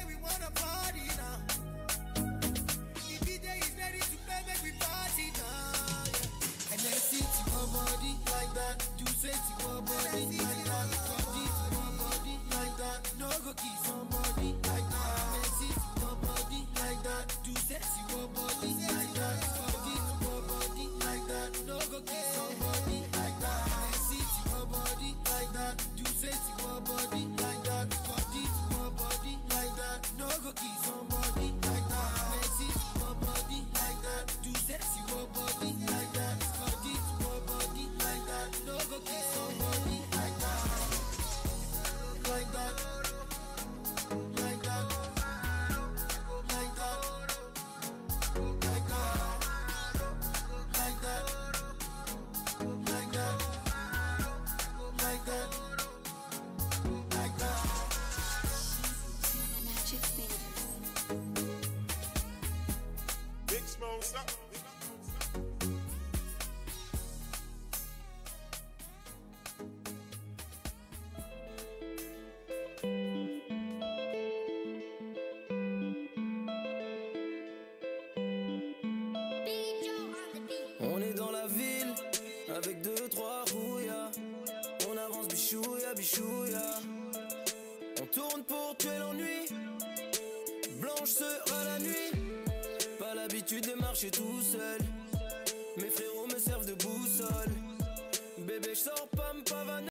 We wanna party now. The DJ is ready to play, make we party now. Yeah. And then sit to your body like that. Do say to your body like that. Body to your body like that. No go kiss somebody like that. And then sit to your body like that. Do say to your body like that. Body to your body like that. No go kiss somebody like that. And then sit to your body like that. Do say to your body like that. Body to your body like that. No go kiss somebody like that. And then sit to your body like that. Do say to your body like that. Body to your body like that. No go kiss somebody like that. Like that. Like that. Like that. Like that. Like that. Like that. Like that. Like that. Magic Fingers. Big Smoke up. On est dans la ville avec 2-3 rouillas. On avance bichouya, bichouya. On tourne pour tuer l'ennui. Blanche sera la nuit. Pas l'habitude de marcher tout seul. Mes frérots me servent de boussole. Bébé, je sors pas me pavaner.